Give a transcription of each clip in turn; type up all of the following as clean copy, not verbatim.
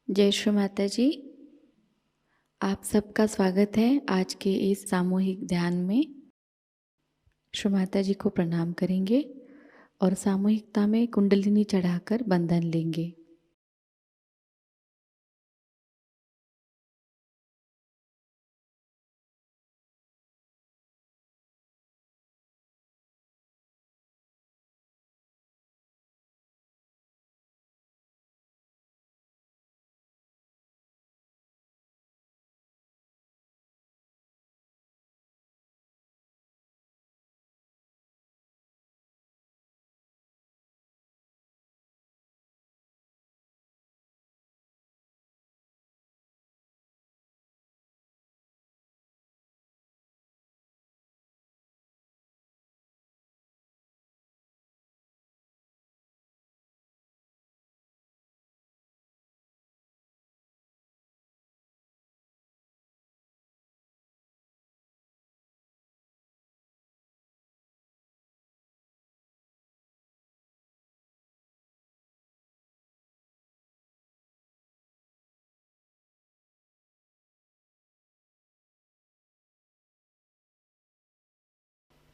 जय श्री माता जी। आप सबका स्वागत है आज के इस सामूहिक ध्यान में। श्री माता जी को प्रणाम करेंगे और सामूहिकता में कुंडलिनी चढ़ाकर बंधन लेंगे।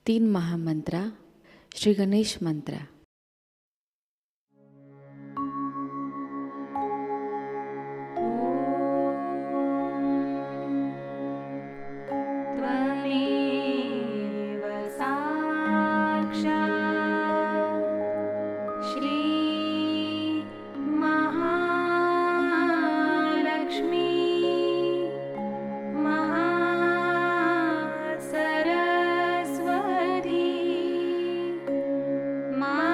तीन महामंत्रा श्री गणेश मंत्र। त्वमेव साक्षात् श्री महालक्ष्मी महासरस्वती मा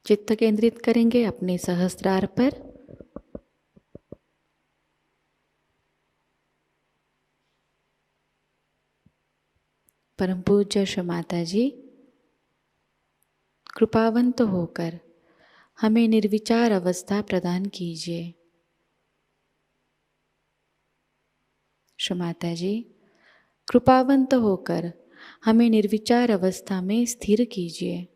चित्त केंद्रित करेंगे अपने सहस्त्रार पर। परम पूज्य श्री माताजी कृपावंत होकर हमें निर्विचार अवस्था प्रदान कीजिए। श्री माताजी कृपावंत होकर हमें निर्विचार अवस्था में स्थिर कीजिए।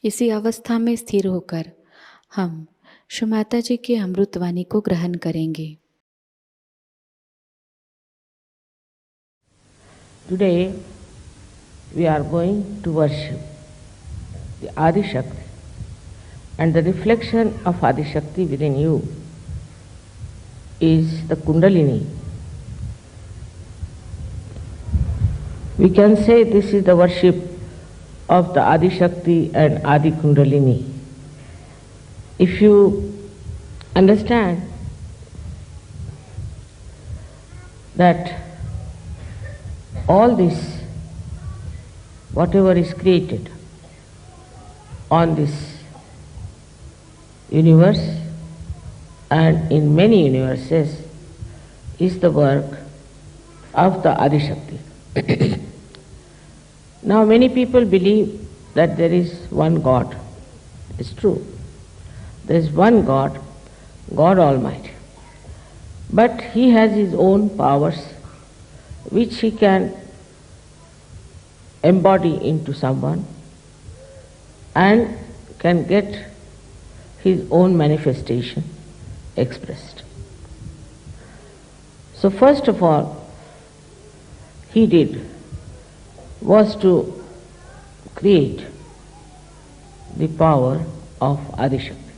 इसी अवस्था में स्थिर होकर हम श्री माताजी की अमृतवाणी को ग्रहण करेंगे। Today we are going to worship the Adi Shakti, and the reflection of Adi Shakti within you is the Kundalini. We can say this is the worship of the Adi Shakti and Adi Kundalini. If you understand that all this, whatever is created on this universe and in many universes, is the work of the Adi Shakti. Now many people believe that there is one God. It's true. There is one God, God Almighty. But He has His own powers which He can embody into someone and can get His own manifestation expressed. So first of all, He did was to create the power of Adi Shakti.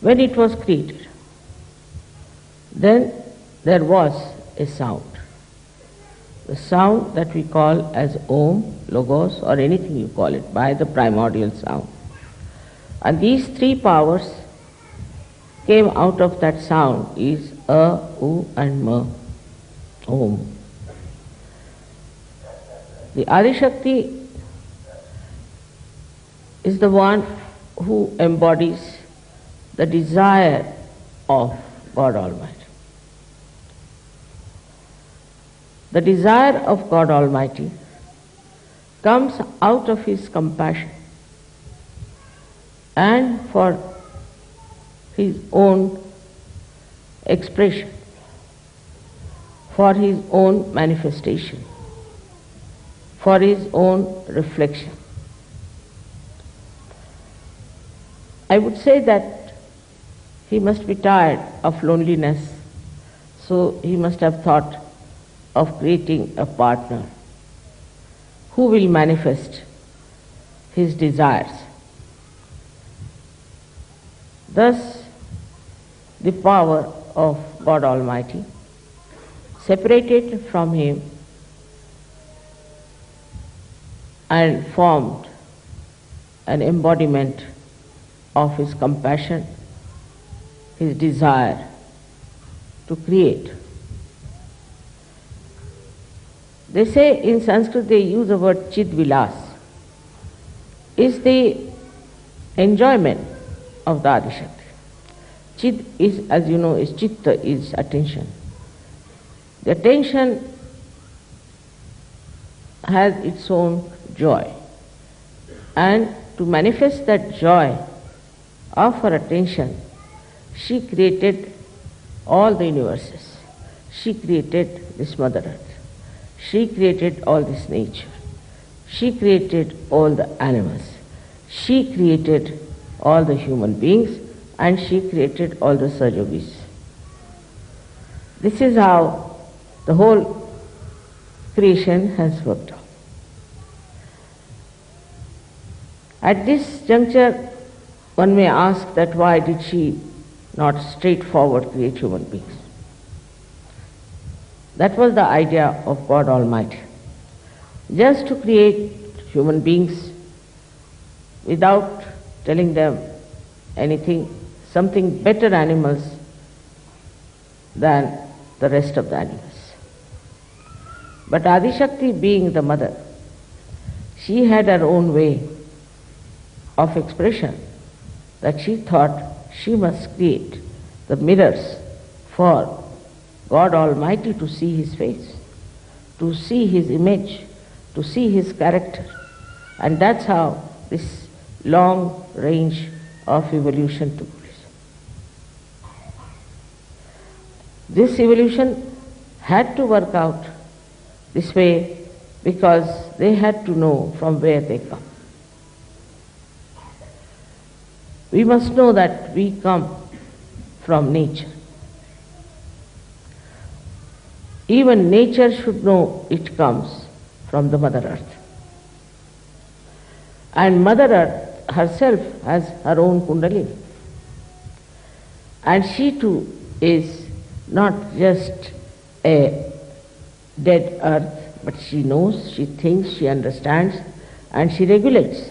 When it was created, then there was a sound. The sound that we call as Om, Logos, or anything you call it, by the primordial sound. And these three powers came out of that sound is A, U and Ma, Om. The Adi Shakti is the one who embodies the desire of God Almighty. The desire of God Almighty comes out of His compassion and for His own expression, for His own manifestation, for his own reflection. I would say that he must be tired of loneliness, so he must have thought of creating a partner who will manifest his desires. Thus, the power of God Almighty separated from him and formed an embodiment of his compassion, his desire to create. They say in Sanskrit they use the word chid vilas, is the enjoyment of the Adishakti. Chid is, as you know, is chitta, is attention. The attention has its own joy, and to manifest that joy of her attention, she created all the universes. She created this Mother Earth. She created all this nature. She created all the animals. She created all the human beings, and she created all the Sahajayogis. This is how the whole creation has worked out. At this juncture, one may ask that why did she not straightforward create human beings? That was the idea of God Almighty. Just to create human beings without telling them anything, something better animals than the rest of the animals. But Adishakti, being the mother, she had her own way of expression, that she thought she must create the mirrors for God Almighty to see His face, to see His image, to see His character. And that's how this long range of evolution took place. This evolution had to work out this way because they had to know from where they come. We must know that we come from nature. Even nature should know it comes from the Mother Earth. And Mother Earth herself has her own Kundalini. And she too is not just a dead earth, but she knows, she thinks, she understands, and she regulates.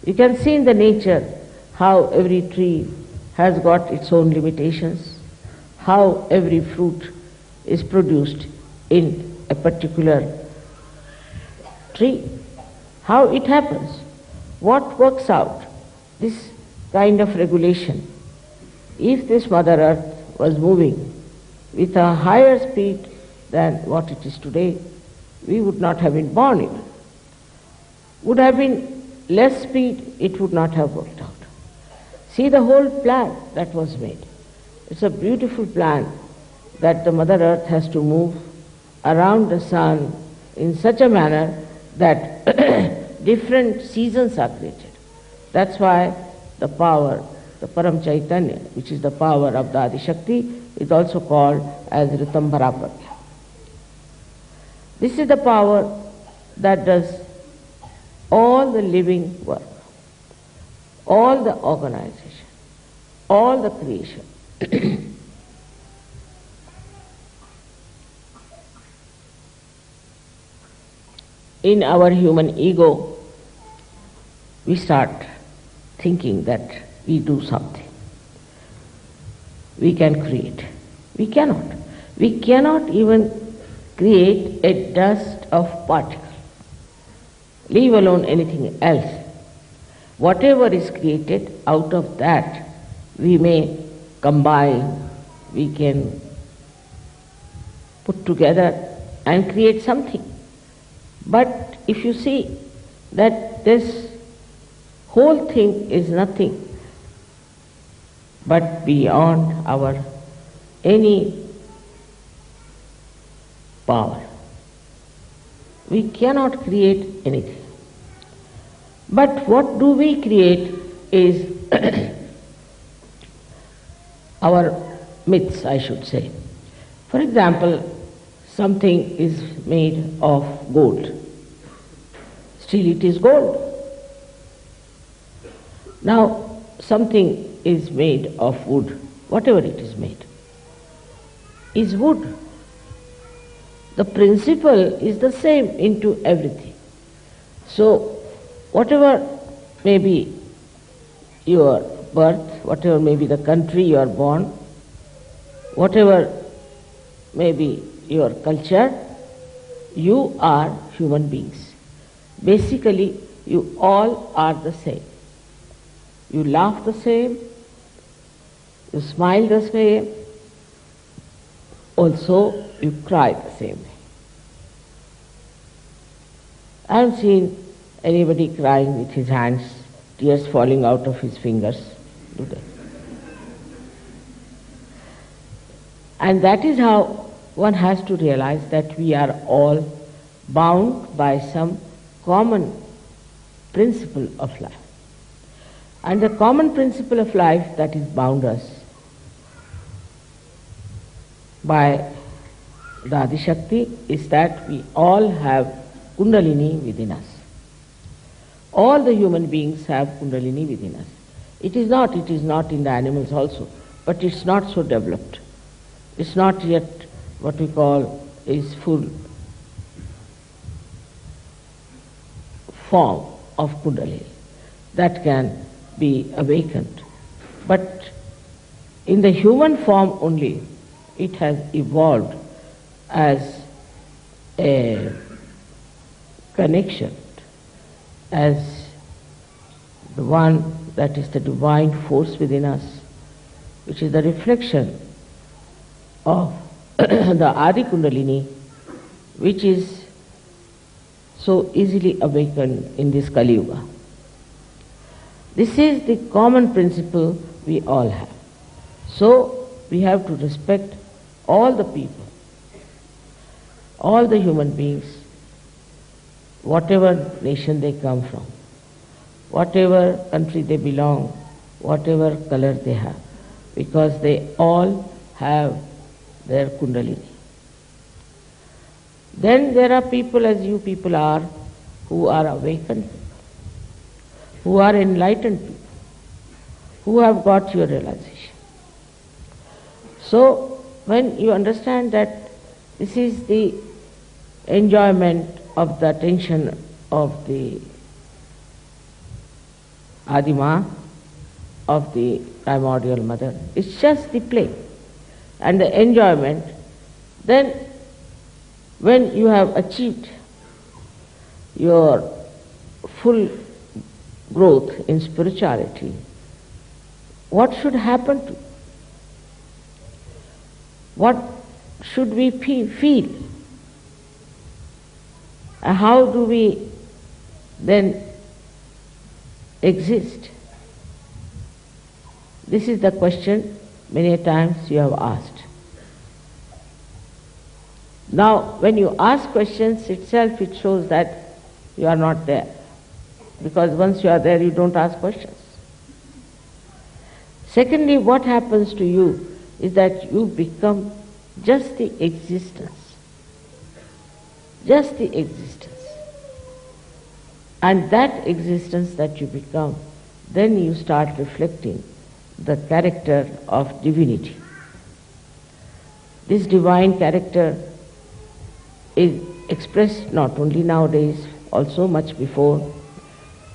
You can see in the nature how every tree has got its own limitations, how every fruit is produced in a particular tree, how it happens, what works out, this kind of regulation. If this Mother Earth was moving with a higher speed than what it is today, we would not have been born even. Would have been less speed, it would not have worked out. See the whole plan that was made. It's a beautiful plan that the Mother Earth has to move around the sun in such a manner that different seasons are created. That's why the power, the Param Chaitanya, which is the power of the Adishakti, is also called as Ritambhara Pragya. This is the power that does all the living work, all the organization, all the creation. In our human ego, we start thinking that we do something. We can create. We cannot. We cannot even create a dust of particle, leave alone anything else. Whatever is created, out of that we may combine, we can put together and create something. But if you see that this whole thing is nothing but beyond our any power. We cannot create anything. But what do we create is our myths, I should say. For example, something is made of gold. Still it is gold. Now, something is made of wood, whatever it is made, is wood. The principle is the same into everything. So, whatever may be your birth, whatever may be the country you are born, whatever may be your culture, you are human beings. Basically, you all are the same. You laugh the same, you smile the same, also you cry the same way. I haven't seen anybody crying with his hands, tears falling out of his fingers, do they? And that is how one has to realize that we are all bound by some common principle of life. And the common principle of life that is bound us by the Adi Shakti is that we all have Kundalini within us. All the human beings have Kundalini within us. It is not in the animals also, but it's not so developed. It's not yet what we call is full form of Kundalini that can be awakened. But in the human form only, it has evolved as a connection, as the one that is the divine force within us, which is the reflection of the Adi Kundalini, which is so easily awakened in this Kali Yuga. This is the common principle we all have. So we have to respect all the people, all the human beings, whatever nation they come from, whatever country they belong, whatever color they have, because they all have their Kundalini. Then there are people, as you people are, who are awakened people, who are enlightened people, who have got your realization. So, when you understand that this is the enjoyment of the attention of the Adima, of the primordial mother, it's just the play and the enjoyment, then when you have achieved your full growth in spirituality, what should happen to you? What should we feel? And how do we then exist? This is the question many times you have asked. Now, when you ask questions itself, it shows that you are not there. Because once you are there, you don't ask questions. Secondly, what happens to you is that you become just the existence. Just the existence. And that existence that you become, then you start reflecting the character of divinity. This divine character is expressed not only nowadays, also much before.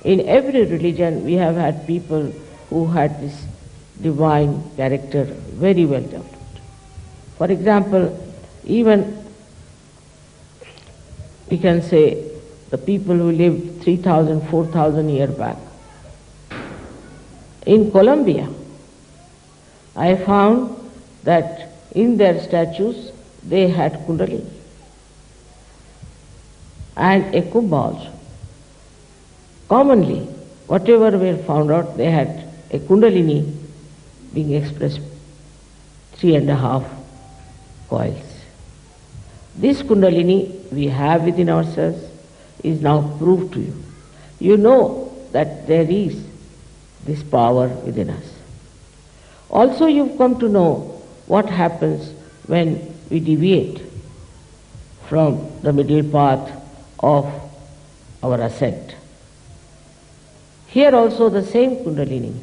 In every religion we have had people who had this divine character very well developed. For example, even we can say the people who lived 3,000, 4,000 years back. In Colombia, I found that in their statues they had Kundalini and a Kumbha also. Commonly, whatever were found out, they had a Kundalini being expressed 3.5 coils. This Kundalini we have within ourselves is now proved to you. You know that there is this power within us. Also, you've come to know what happens when we deviate from the middle path of our ascent. Here also the same Kundalini,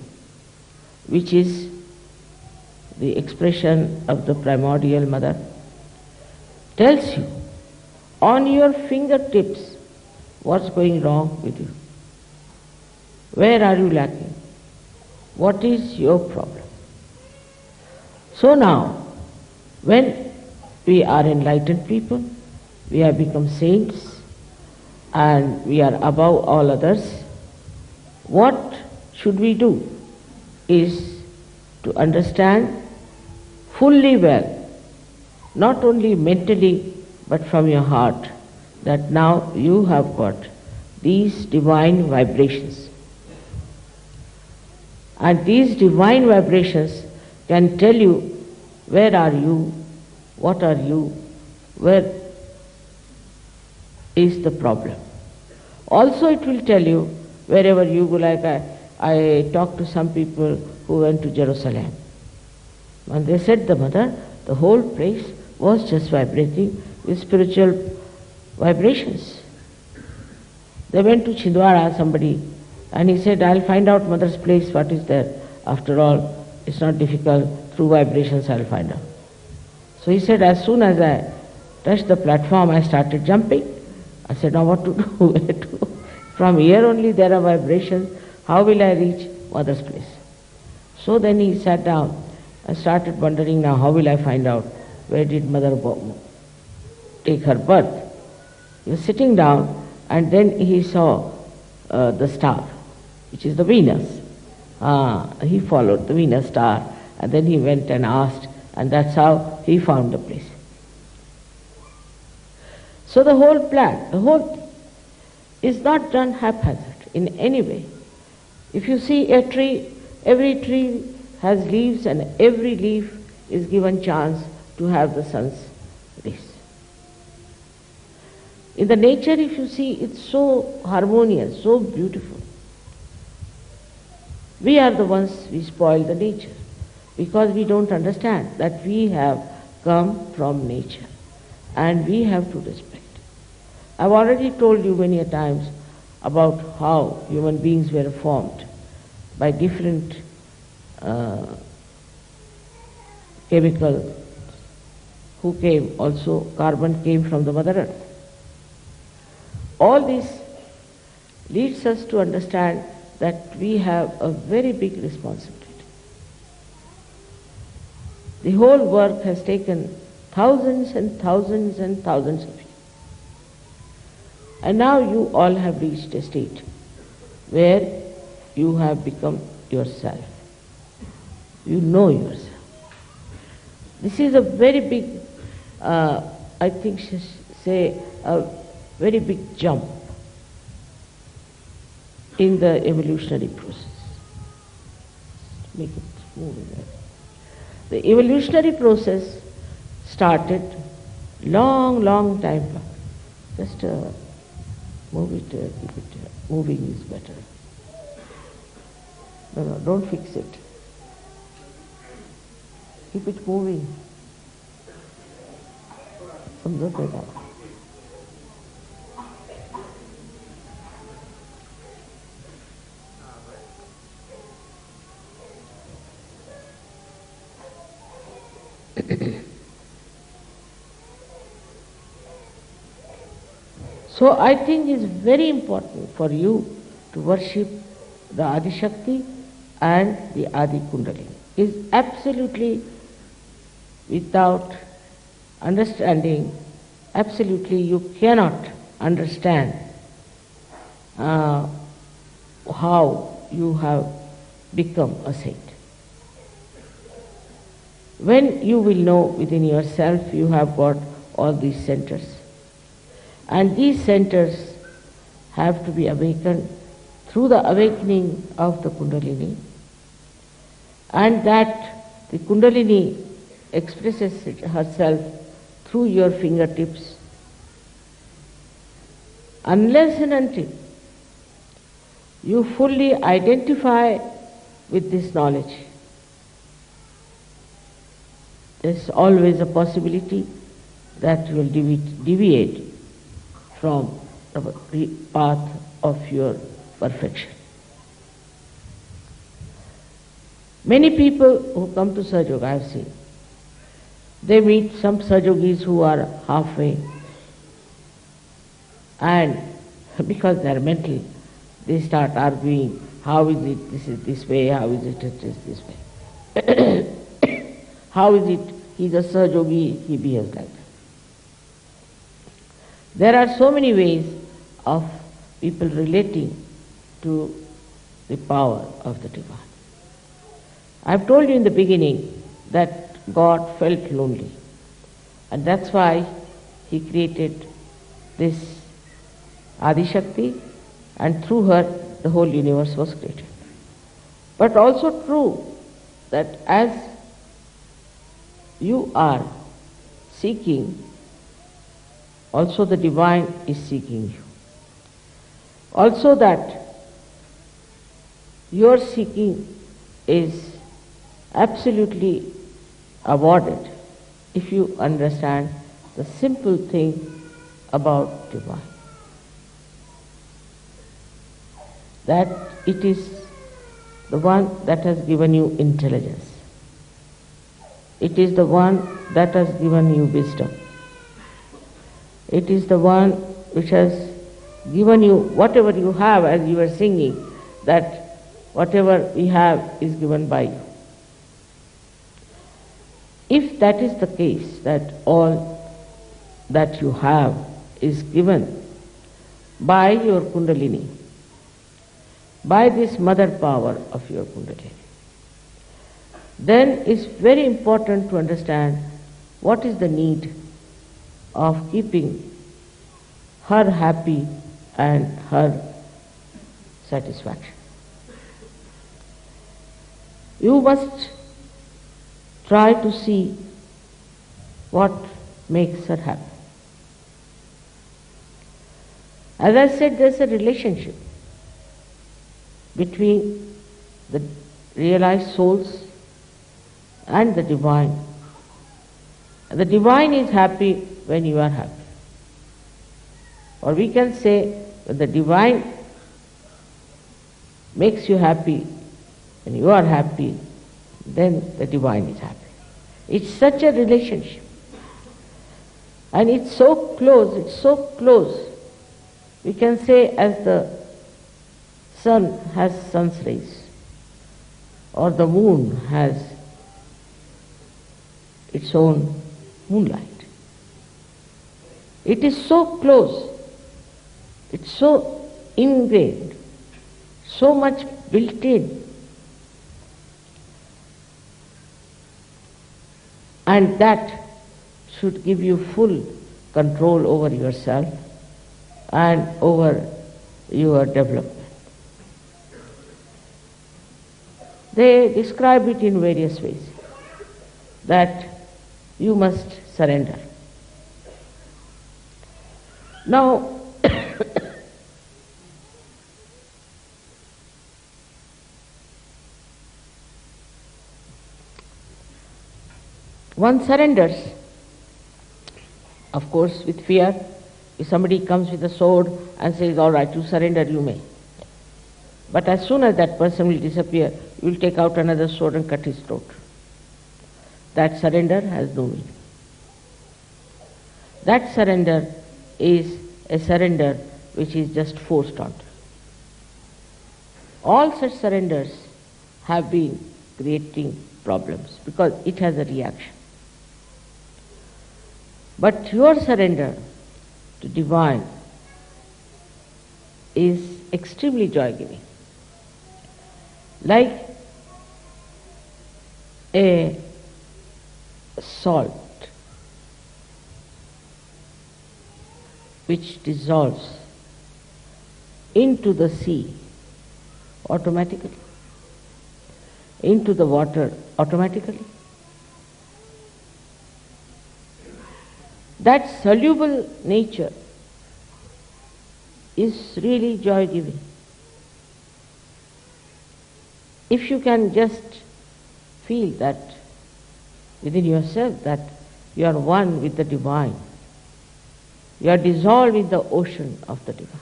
which is the expression of the primordial mother, tells you on your fingertips what's going wrong with you. Where are you lacking? What is your problem? So now, when we are enlightened people, we have become saints, and we are above all others, what should we do is to understand fully well, not only mentally but from your heart, that now you have got these divine vibrations. And these divine vibrations can tell you where are you, what are you, where is the problem. Also it will tell you wherever you go, like I talked to some people who went to Jerusalem. When they said the mother, the whole place was just vibrating with spiritual vibrations. They went to Chhindwara, somebody, and he said, I'll find out mother's place, what is there. After all, it's not difficult, through vibrations I'll find out. So he said, as soon as I touched the platform, I started jumping. I said, now what to do? Where to? From here only there are vibrations. How will I reach mother's place? So then he sat down and started wondering, now how will I find out where did mother take her birth? He was sitting down, and then he saw the star, which is the Venus. He followed the Venus star, and then he went and asked, and that's how he found the place. So the whole plan, the whole thing is not done haphazard in any way. If you see a tree, every tree has leaves, and every leaf is given chance to have the sun's rays. In the nature, if you see, it's so harmonious, so beautiful. We are the ones we spoil the nature, because we don't understand that we have come from nature and we have to respect. I've already told you many a times about how human beings were formed by different chemical who came, also carbon came from the Mother Earth. All this leads us to understand that we have a very big responsibility. The whole work has taken thousands and thousands and thousands of years. And now you all have reached a state where you have become yourself. You know yourself. This is a very big, I think, say, a very big jump in the evolutionary process. Make it move in there. The evolutionary process started long time back. Just move it, keep it moving is better. No, don't fix it. Keep it moving. समझो बेटा. So I think it's very important for you to worship the Adi Shakti and the Adi Kundalini. Is absolutely without understanding, absolutely you cannot understand how you have become a saint. When you will know within yourself you have got all these centers, and these centers have to be awakened through the awakening of the Kundalini, and that the Kundalini expresses herself through your fingertips, unless and until you fully identify with this knowledge, there's always a possibility that you will deviate from the path of your perfection. Many people who come to Sahajayoga, I have seen, they meet some Sahajogis who are halfway, and because they are mental, they start arguing, how is it this is this way, how is it this way? How is it he's a Sahajogi, he behaves like that? There are so many ways of people relating to the power of the divine. I've told you in the beginning that God felt lonely, and that's why He created this Adi Shakti, and through her the whole universe was created. But also true that as you are seeking, also the divine is seeking you. Also that your seeking is absolutely awarded if you understand the simple thing about divine. That it is the one that has given you intelligence. It is the one that has given you wisdom. It is the one which has given you whatever you have, as you were singing, that whatever we have is given by you. If that is the case, that all that you have is given by your Kundalini, by this mother power of your Kundalini, then it's very important to understand what is the need of keeping her happy and her satisfaction. You must try to see what makes her happy. As I said, there's a relationship between the realized souls and the divine. The divine is happy when you are happy. Or we can say, when the divine makes you happy, when you are happy, then the divine is happy. It's such a relationship. And it's so close. We can say as the sun has sun's rays, or the moon has its own moonlight. It is so close, it's so ingrained, so much built in. And that should give you full control over yourself and over your development. They describe it in various ways, that you must surrender. Now, one surrenders, of course, with fear. If somebody comes with a sword and says, all right, you surrender, you may. But as soon as that person will disappear, you will take out another sword and cut his throat. That surrender has no meaning. That surrender is a surrender which is just forced on. All such surrenders have been creating problems because it has a reaction. But your surrender to divine is extremely joy-giving. Like a salt which dissolves into the sea automatically, into the water automatically. That soluble nature is really joy-giving. If you can just feel that within yourself that you are one with the divine, you are dissolved in the ocean of the divine.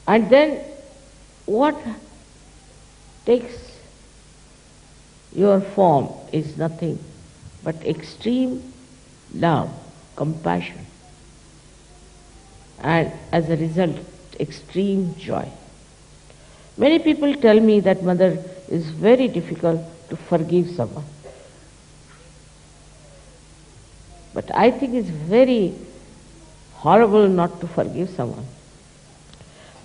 And then what takes your form is nothing but extreme love, compassion, and as a result, extreme joy. Many people tell me that, Mother, it's very difficult to forgive someone. But I think it's very horrible not to forgive someone.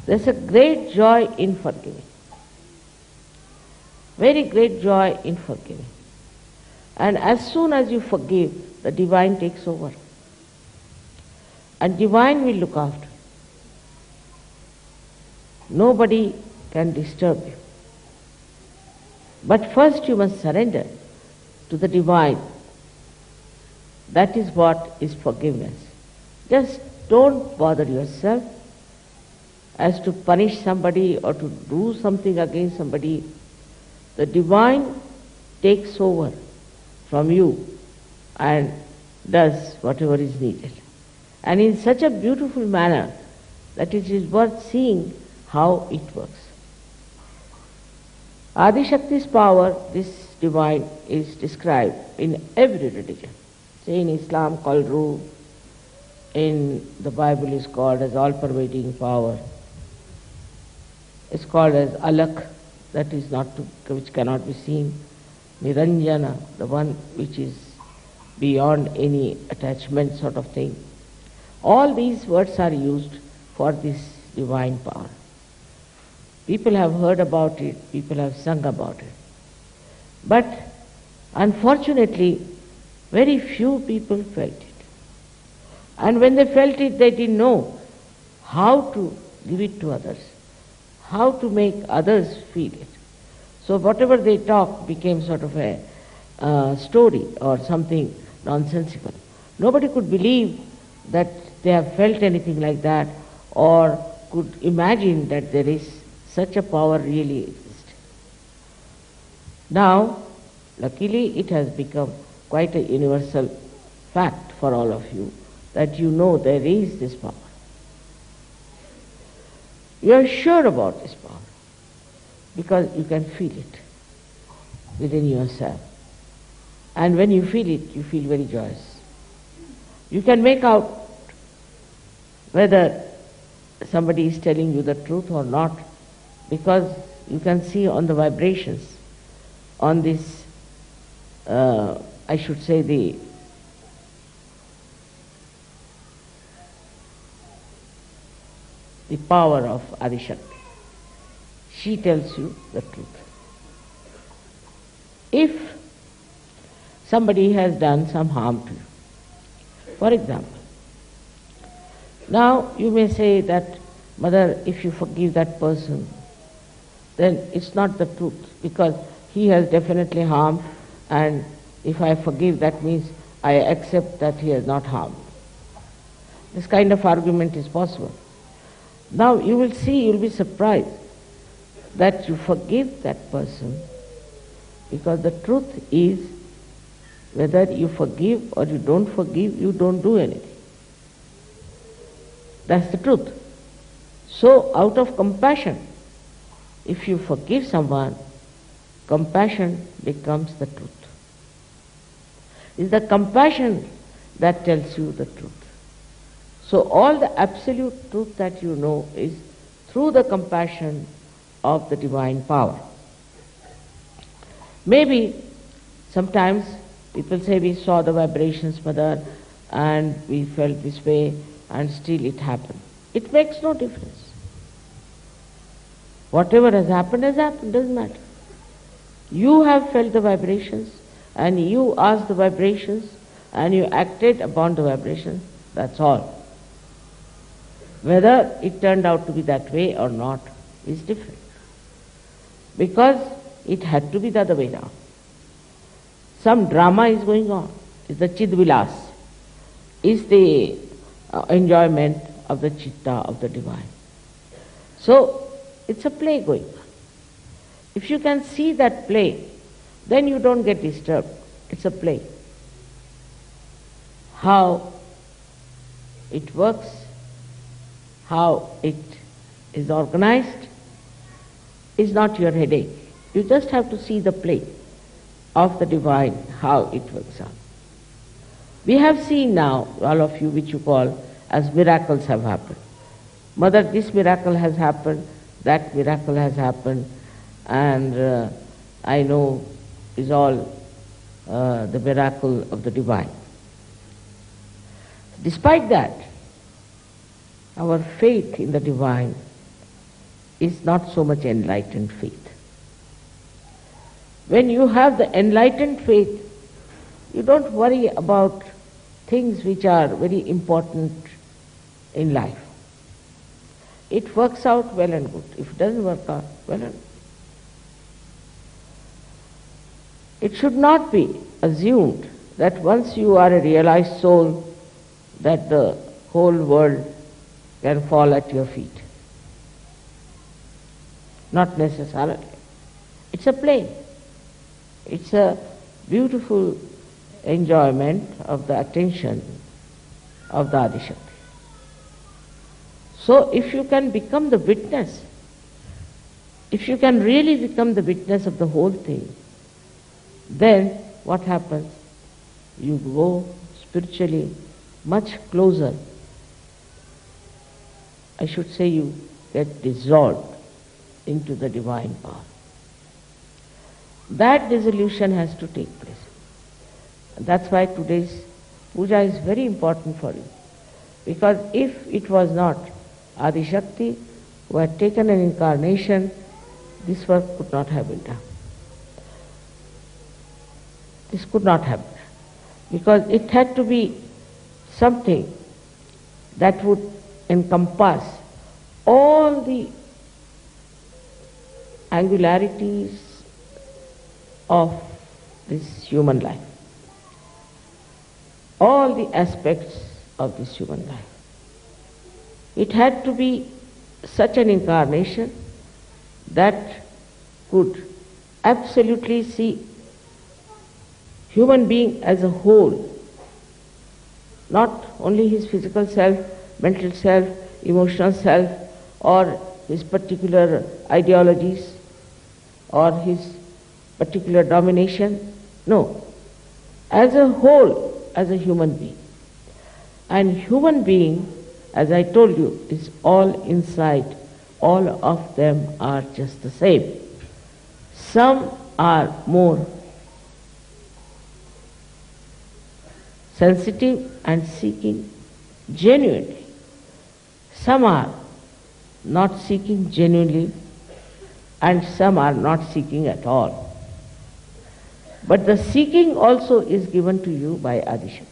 There's a great joy in forgiving. Very great joy in forgiving. And as soon as you forgive, the divine takes over. And divine will look after you. Nobody can disturb you. But first you must surrender to the divine. That is what is forgiveness. Just don't bother yourself as to punish somebody or to do something against somebody. The divine takes over from you and does whatever is needed. And in such a beautiful manner that it is worth seeing how it works. Adi Shakti's power, this divine, is described in every religion. Say in Islam called Ruh, in the Bible is called as all-pervading power. It's called as Alak, that is not to, which cannot be seen. Niranjana, the one which is beyond any attachment sort of thing. All these words are used for this divine power. People have heard about it, people have sung about it. But unfortunately, very few people felt it. And when they felt it, they didn't know how to give it to others, how to make others feel it. So whatever they talked became sort of a story or something nonsensical. Nobody could believe that they have felt anything like that or could imagine that there is such a power really exists. Now, luckily it has become quite a universal fact for all of you that you know there is this power. You are sure about this power because you can feel it within yourself. And when you feel it, you feel very joyous. You can make out whether somebody is telling you the truth or not, because you can see on the vibrations, on this, I should say the power of Adi Shakti. She tells you the truth. If somebody has done some harm to you, for example, now you may say that, Mother, if you forgive that person, then it's not the truth, because he has definitely harmed, and if I forgive, that means I accept that he has not harmed. This kind of argument is possible. Now you will see, you will be surprised that you forgive that person, because the truth is, whether you forgive or you don't forgive, you don't do anything. That's the truth. So out of compassion, if you forgive someone, compassion becomes the truth. It's the compassion that tells you the truth. So all the absolute truth that you know is through the compassion of the divine power. Maybe sometimes people say we saw the vibrations, Mother, and we felt this way, and still it happened. It makes no difference. Whatever has happened, doesn't matter. You have felt the vibrations, and you asked the vibrations, and you acted upon the vibrations, that's all. Whether it turned out to be that way or not is different. Because it had to be the other way now. Some drama is going on. It's the Chidvilas. It's the enjoyment of the chitta of the divine. So it's a play going on. If you can see that play, then you don't get disturbed. It's a play. How it works, how it is organized, is not your headache. You just have to see the play of the divine, how it works out. We have seen now, all of you, which you call as miracles have happened. Mother, this miracle has happened, that miracle has happened, and I know is all the miracle of the divine. Despite that, our faith in the divine is not so much enlightened faith. When you have the enlightened faith, you don't worry about things which are very important in life. It works out well and good. If it doesn't work out, well and good. It should not be assumed that once you are a realized soul, that the whole world can fall at your feet. Not necessarily. It's a play. It's a beautiful enjoyment of the attention of the Adishakti. So if you can become the witness, if you can really become the witness of the whole thing, then what happens? You go spiritually much closer. I should say you get dissolved into the divine power. That dissolution has to take place. And that's why today's puja is very important for you. Because if it was not Adi Shakti who had taken an incarnation, this work could not have been done. This could not have been done. Because it had to be something that would encompass all the angularities of this human life, all the aspects of this human life. It had to be such an incarnation that could absolutely see human being as a whole, not only his physical self, mental self, emotional self, or his particular ideologies, or his particular domination. No. As a whole, as a human being. And human being, as I told you, is all inside. All of them are just the same. Some are more sensitive and seeking genuinely. Some are not seeking genuinely, and some are not seeking at all. But the seeking also is given to you by Adishakti.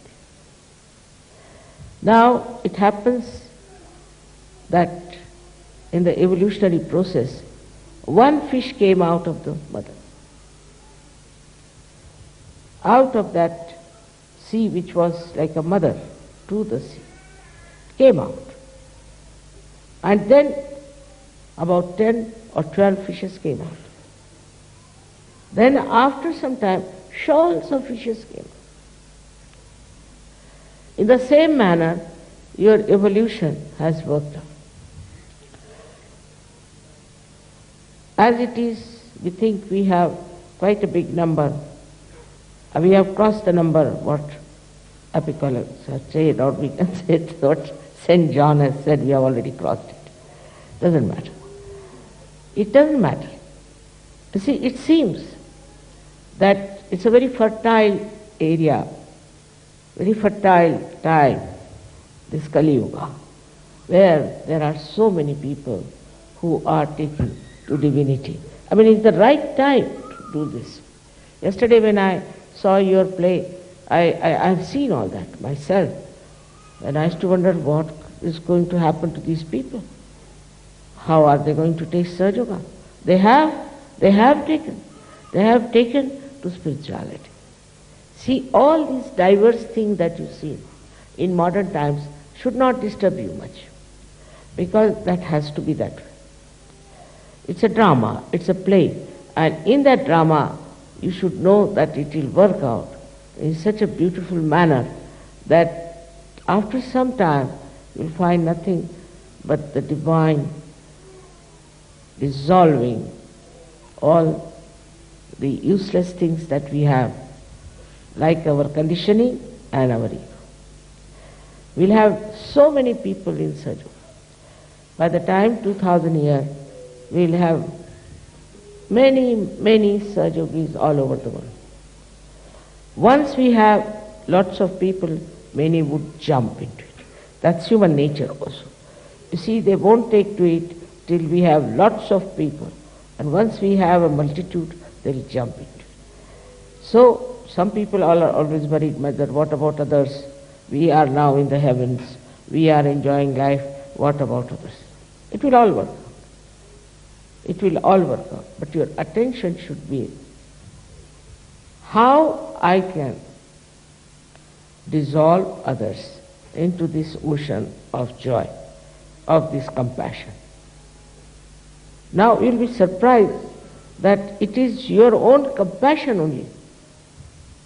Now it happens that in the evolutionary process, one fish came out of the mother. Out of that sea which was like a mother to the sea, came out. And then about 10 or 12 fishes came out. Then after some time, shoals of fishes came out. In the same manner, your evolution has worked out. As it is, we think we have quite a big number. We have crossed the number, what Apicalus has said, or we can say what St. John has said, we have already crossed it. Doesn't matter. It doesn't matter. You see, it seems that it's a very fertile area, very fertile time, this Kali Yuga, where there are so many people who are taking to divinity. I mean, it's the right time to do this. Yesterday when I saw your play, I've seen all that myself. And I used to wonder what is going to happen to these people. How are they going to take Sahajayoga? They have taken to spirituality. See, all these diverse things that you see in modern times should not disturb you much, because that has to be that way. It's a drama, it's a play, and in that drama you should know that it will work out in such a beautiful manner that after some time you'll find nothing but the divine dissolving all the useless things that we have, like our conditioning and our ego. We'll have so many people in Sahajayoga. By the time 2000 years, we'll have many, many Sahajogis all over the world. Once we have lots of people, many would jump into it. That's human nature also. You see, they won't take to it till we have lots of people. And once we have a multitude, they'll jump into it. So, some people are always worried, Mother, what about others? We are now in the heavens. We are enjoying life. What about others? It will all work out. It will all work out. But your attention should be how I can dissolve others into this ocean of joy, of this compassion. Now you'll be surprised that it is your own compassion only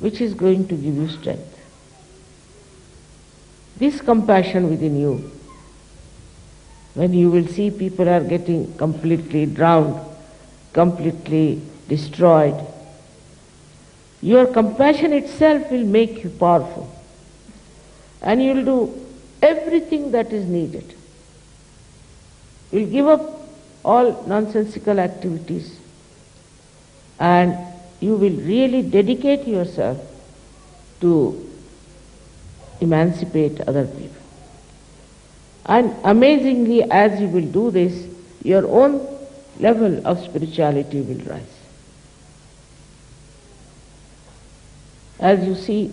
which is going to give you strength. This compassion within you, when you will see people are getting completely drowned, completely destroyed, your compassion itself will make you powerful. And you will do everything that is needed. You will give up all nonsensical activities and you will really dedicate yourself to emancipate other people. And amazingly, as you will do this, your own level of spirituality will rise. As you see,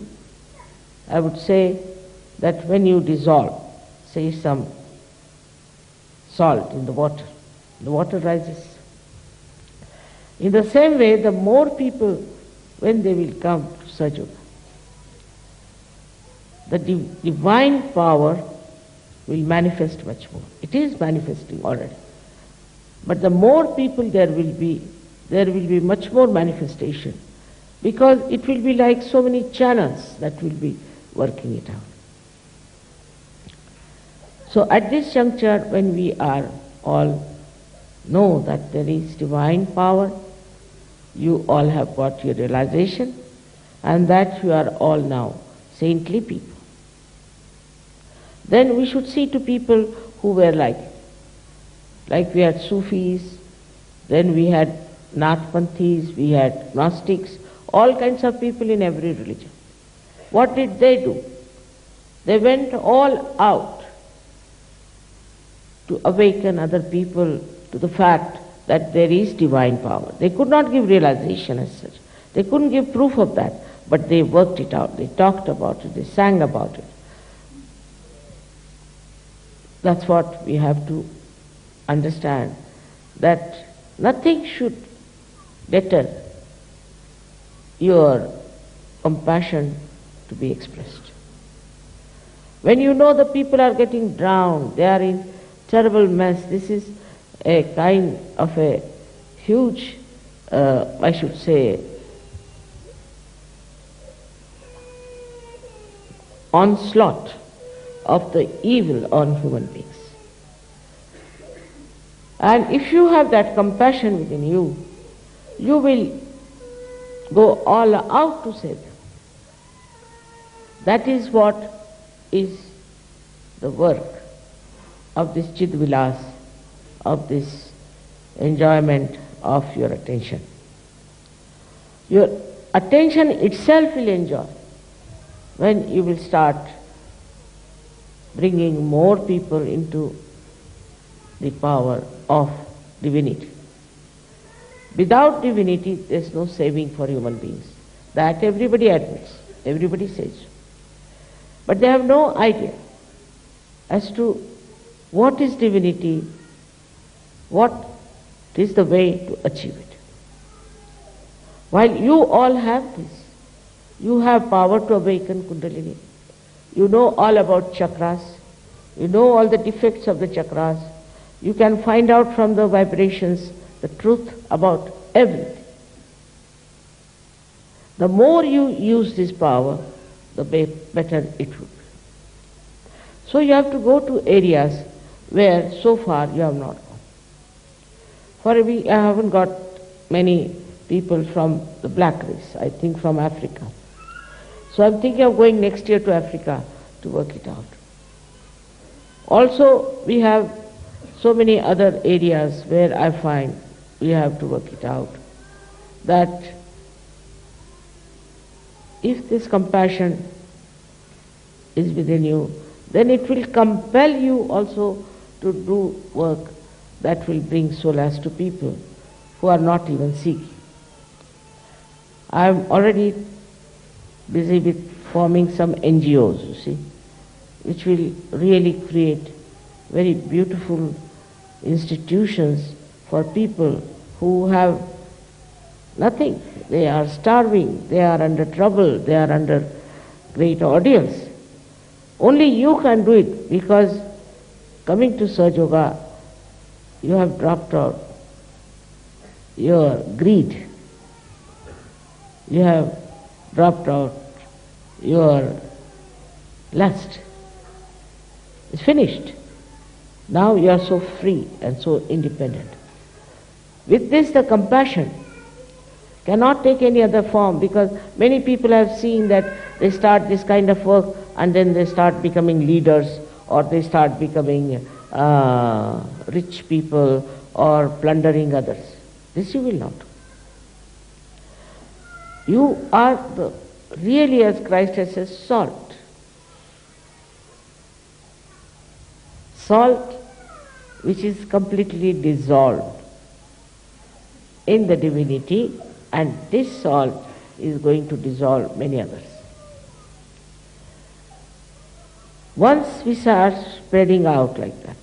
I would say that when you dissolve, say some salt in the water rises. In the same way, the more people, when they will come to Sahajayoga, the divine power will manifest much more. It is manifesting already. But the more people there will be much more manifestation, because it will be like so many channels that will be working it out. So at this juncture, when we are all know that there is divine power, you all have got your realization, and that you are all now saintly people. Then we should see to people who were like we had Sufis, then we had Nathpanthis, we had Gnostics, all kinds of people in every religion. What did they do? They went all out to awaken other people to the fact that there is divine power. They could not give realization as such. They couldn't give proof of that, but they worked it out. They talked about it. They sang about it. That's what we have to understand, that nothing should deter your compassion to be expressed. When you know the people are getting drowned, they are in terrible mess, this is a kind of a huge, I should say, onslaught of the evil on human beings. And if you have that compassion within you, you will go all out to save them. That is what is the work of this Chidvilas, of this enjoyment of your attention. Your attention itself will enjoy when you will start bringing more people into the power of divinity. Without divinity, there is no saving for human beings. That everybody admits, everybody says. But they have no idea as to what is divinity, what is the way to achieve it. While you all have this, you have power to awaken Kundalini. You know all about chakras, You know all the defects of the chakras. You can find out from the vibrations the truth about everything. The more you use this power, the better it would be. So you have to go to areas where so far you have not gone. I haven't got many people from the black race, I think from Africa. So I'm thinking of going next year to Africa to work it out. Also, we have so many other areas where I find we have to work it out, that if this compassion is within you, then it will compel you also to do work that will bring solace to people who are not even seeking. I am already busy with forming some NGOs, you see, which will really create very beautiful institutions for people who have nothing. They are starving, they are under trouble, they are under great ordeals. Only you can do it, because coming to Sahajayoga, you have dropped out your greed. You have dropped out your lust. It's finished. Now you are so free and so independent. With this, the compassion cannot take any other form, because many people have seen that they start this kind of work and then they start becoming leaders, or they start becoming rich people, or plundering others. This you will not do. You are really, as Christ has said, salt. Salt which is completely dissolved in the divinity, and this salt is going to dissolve many others. Once we start spreading out like that,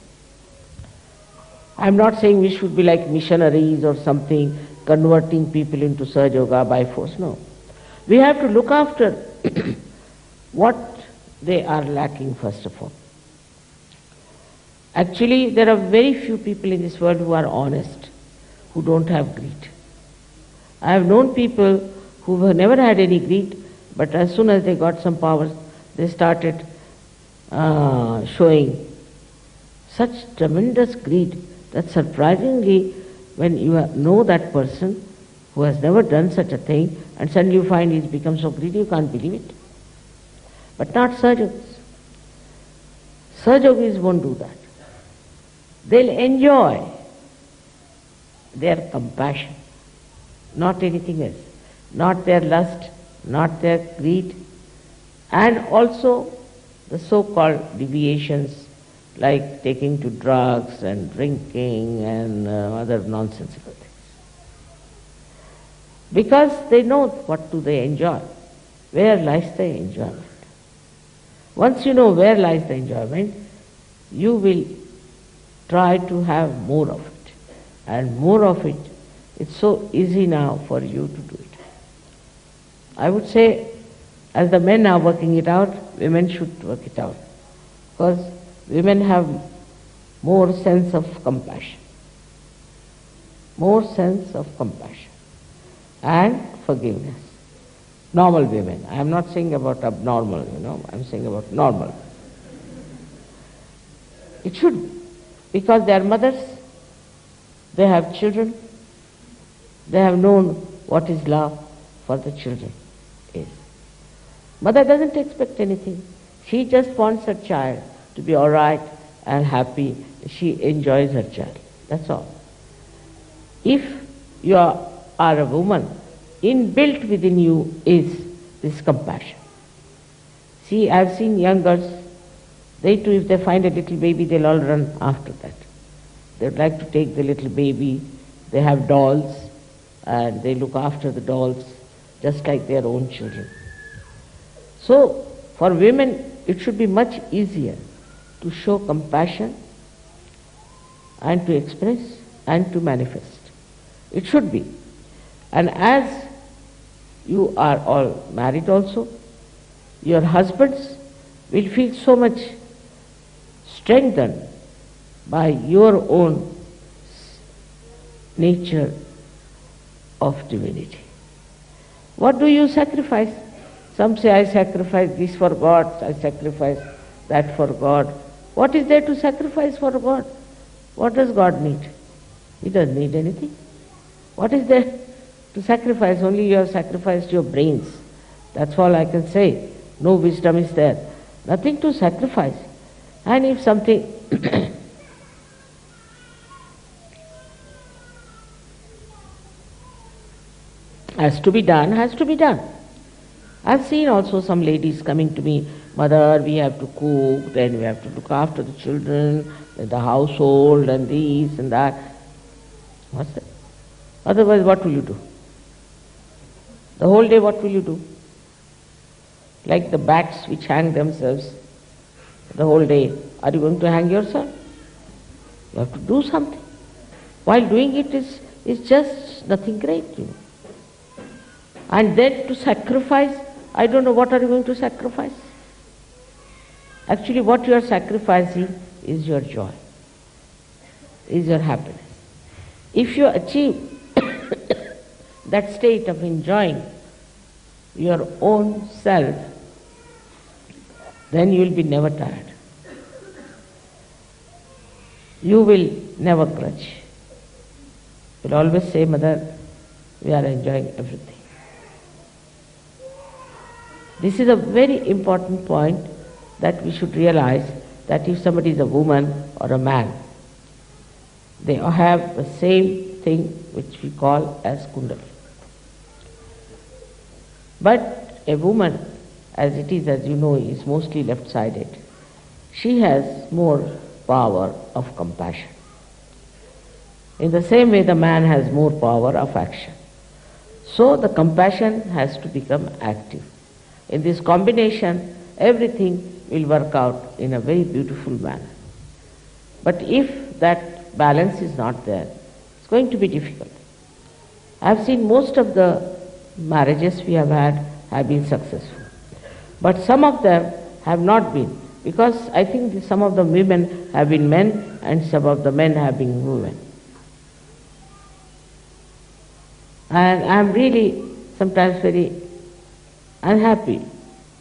I'm not saying we should be like missionaries or something, converting people into Sahajayoga by force, no. We have to look after what they are lacking first of all. Actually, there are very few people in this world who are honest, who don't have greed. I have known people who have never had any greed, but as soon as they got some powers, they started showing such tremendous greed that surprisingly, when you know that person who has never done such a thing, and suddenly you find he's become so greedy, you can't believe it. But not Sahajogis. Sahajogis won't do that. They'll enjoy their compassion, not anything else, not their lust, not their greed, and also the so-called deviations like taking to drugs and drinking and other nonsensical things. Because they know what do they enjoy, where lies the enjoyment. Once you know where lies the enjoyment, you will try to have more of it. And more of it, it's so easy now for you to do it. I would say, as the men are working it out, women should work it out. Because women have more sense of compassion. More sense of compassion and forgiveness. Normal women. I am not saying about abnormal, I am saying about normal. It should, because they are mothers, they have children, they have known what is love for the children is. Mother doesn't expect anything. She just wants her child to be all right and happy. She enjoys her child. That's all. If you are a woman, inbuilt within you is this compassion. See, I've seen young girls, they too, if they find a little baby, they'll all run after that. They'd like to take the little baby. They have dolls, and they look after the dolls just like their own children. So, for women, it should be much easier to show compassion and to express and to manifest. It should be. And as you are all married also, your husbands will feel so much strengthened by your own nature of divinity. What do you sacrifice? Some say, I sacrifice this for God, I sacrifice that for God. What is there to sacrifice for God? What does God need? He doesn't need anything. What is there to sacrifice? Only you have sacrificed your brains. That's all I can say. No wisdom is there. Nothing to sacrifice. And if something has to be done, has to be done. I've seen also some ladies coming to me, Mother, we have to cook, then we have to look after the children, the household, and this and that. What's that? Otherwise, what will you do? The whole day, what will you do? Like the bats which hang themselves the whole day. Are you going to hang yourself? You have to do something. While doing it is just nothing great, you know. And then to sacrifice, I don't know what are you going to sacrifice. Actually, what you are sacrificing is your joy, is your happiness. If you achieve that state of enjoying your own self, then you will be never tired. You will never grudge. You will always say, Mother, we are enjoying everything. This is a very important point that we should realize, that if somebody is a woman or a man, they have the same thing which we call as kundali. But a woman, as it is, as you know, is mostly left-sided. She has more power of compassion. In the same way, the man has more power of action. So the compassion has to become active. In this combination, everything will work out in a very beautiful manner. But if that balance is not there, it's going to be difficult. I have seen most of the marriages we have had have been successful. But some of them have not been, because I think some of the women have been men and some of the men have been women. And I am really sometimes very unhappy.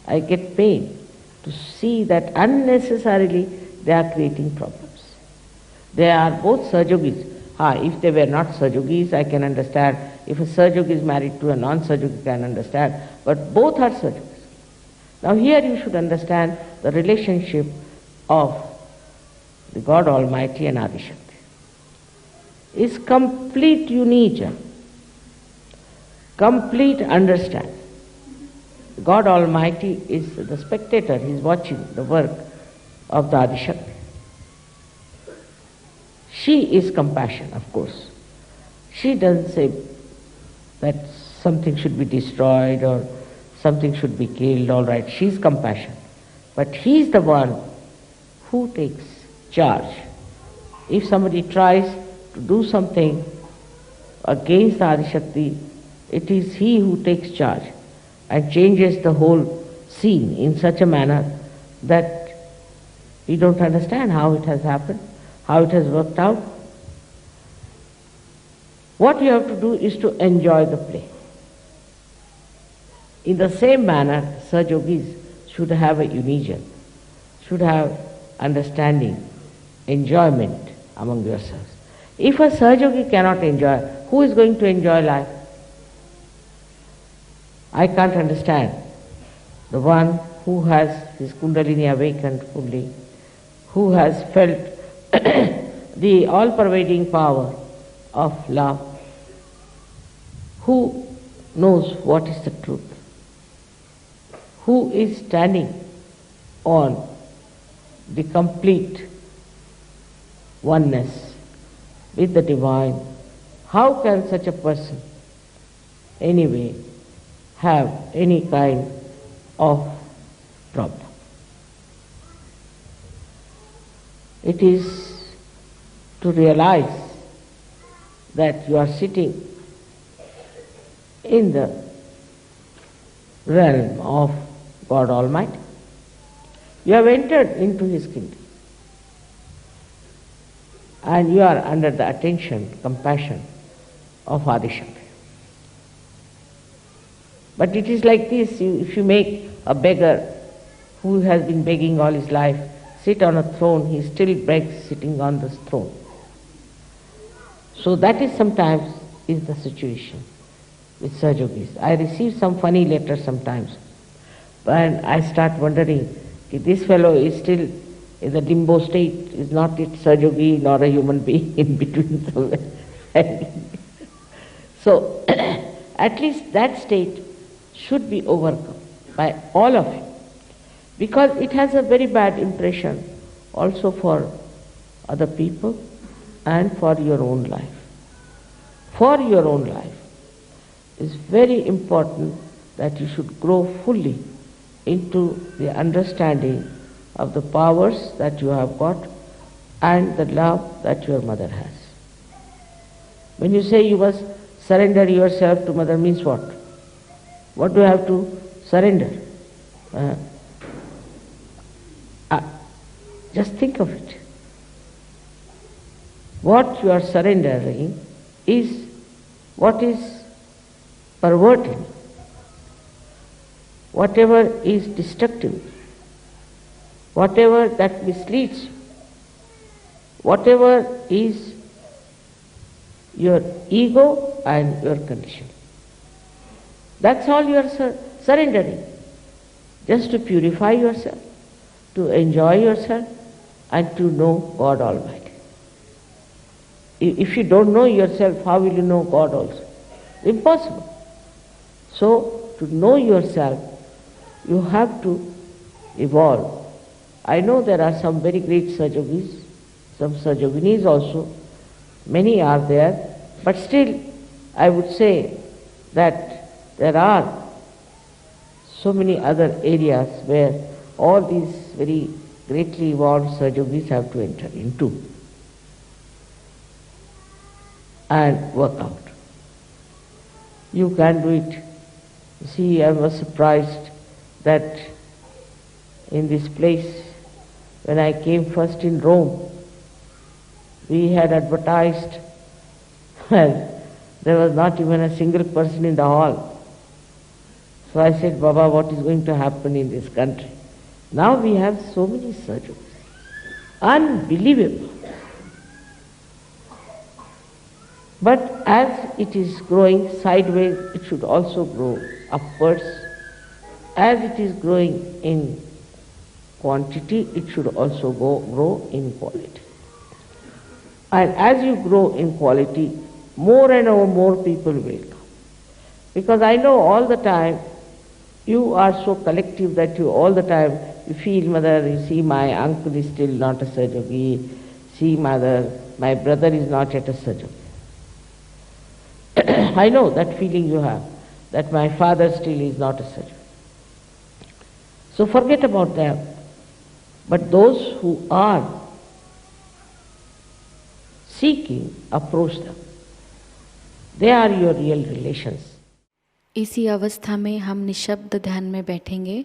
I get pain to see that unnecessarily they are creating problems. They are both Sahajogis. If they were not Sahajogis, I can understand. If a Sahajogi is married to a non-Sahajogi, I can understand. But both are Sahajogis. Now here you should understand the relationship of the God Almighty and Adishakti. Is complete union, complete understanding. God Almighty is the spectator, He is watching the work of the Adishakti. She is compassion, of course. She doesn't say that something should be destroyed or something should be killed, all right, she is compassion. But He is the one who takes charge. If somebody tries to do something against the Adishakti, it is He who takes charge and changes the whole scene in such a manner that we don't understand how it has happened, how it has worked out. What you have to do is to enjoy the play. In the same manner, Sahajogis should have a union, should have understanding, enjoyment among yourselves. If a Sahajogi cannot enjoy, who is going to enjoy life? I can't understand. The one who has his Kundalini awakened fully, who has felt the all-pervading power of love, who knows what is the truth, who is standing on the complete oneness with the divine. How can such a person anyway have any kind of problem? It is to realize that you are sitting in the realm of God Almighty. You have entered into His kingdom. and you are under the attention, compassion of Adishakti. But it is like this, if you make a beggar who has been begging all his life sit on a throne, he still begs sitting on this throne. So that is sometimes is the situation with Sahajogis. I receive some funny letters sometimes, and I start wondering, this fellow is still in the limbo state, is not it Sahajogi nor a human being in between somewhere. So at least that state should be overcome by all of you, because it has a very bad impression also for other people and for your own life. For your own life, it's very important that you should grow fully into the understanding of the powers that you have got and the love that your mother has. When you say you must surrender yourself to mother, means what? What do you have to surrender? Just think of it. What you are surrendering is what is perverting, whatever is destructive, whatever that misleads you, whatever is your ego and your condition. That's all you are surrendering, just to purify yourself, to enjoy yourself, and to know God Almighty. If you don't know yourself, how will you know God also? Impossible. So, to know yourself, you have to evolve. I know there are some very great Sahajogis, some Sahajoginis also, many are there, but still I would say that there are so many other areas where all these very greatly evolved Sahajogis have to enter into and work out. You can do it. See, I was surprised that in this place, when I came first in Rome, we had advertised, well, there was not even a single person in the hall. So I said, Baba, what is going to happen in this country? Now we have so many surgeons. Unbelievable. But as it is growing sideways, it should also grow upwards. As it is growing in quantity, it should also grow in quality. And as you grow in quality, more and more people will come. Because I know all the time, you are so collective that you all the time, you feel, mother, you see my uncle is still not a Sahajogi, see mother, my brother is not yet a Sahajogi. I know that feeling you have, that my father still is not a Sahajogi. So forget about them. But those who are seeking, approach them. They are your real relations. इसी अवस्था में हम निशब्द ध्यान में बैठेंगे।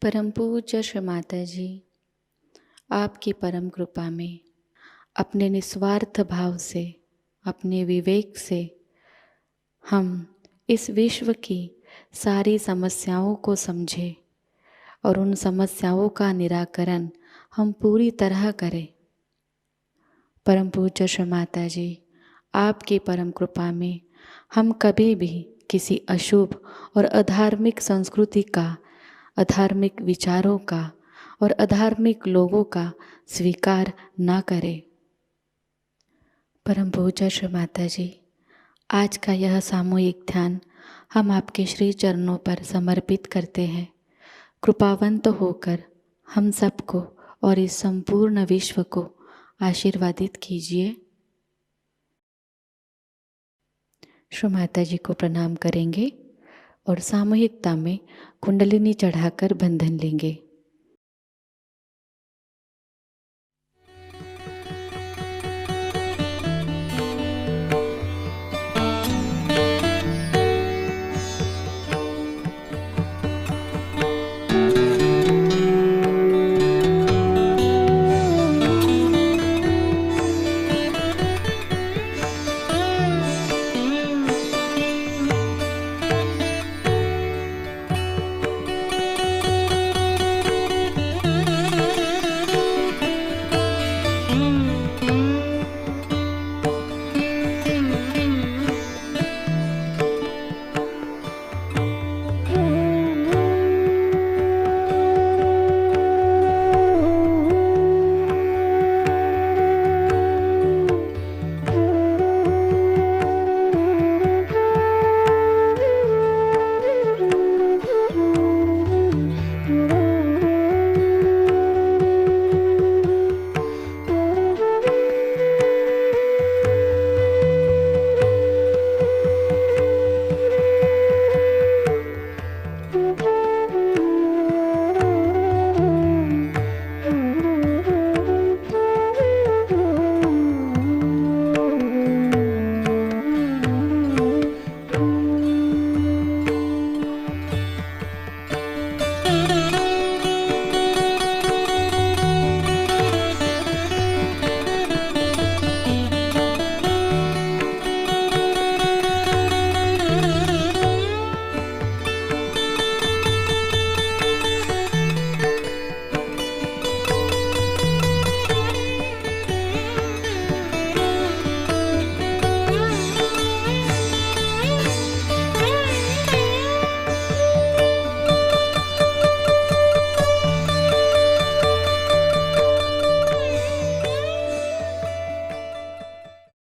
परम पूज्य श्री माता जी, आपकी परम कृपा में अपने निस्वार्थ भाव से, अपने विवेक से हम इस विश्व की सारी समस्याओं को समझें और उन समस्याओं का निराकरण हम पूरी तरह करें। परम पूज्य श्री माता जी, आपकी परम कृपा में हम कभी भी किसी अशुभ और अधार्मिक संस्कृति का, अधार्मिक विचारों का और अधार्मिक लोगों का स्वीकार ना करें। परम पूज्य श्री माता जी, आज का यह सामूहिक ध्यान हम आपके श्री चरणों पर समर्पित करते हैं। कृपावंत होकर हम सबको और इस संपूर्ण विश्व को आशीर्वादित कीजिए। श्री माता जी को प्रणाम करेंगे और सामूहिकता में कुंडलिनी चढ़ाकर बंधन लेंगे।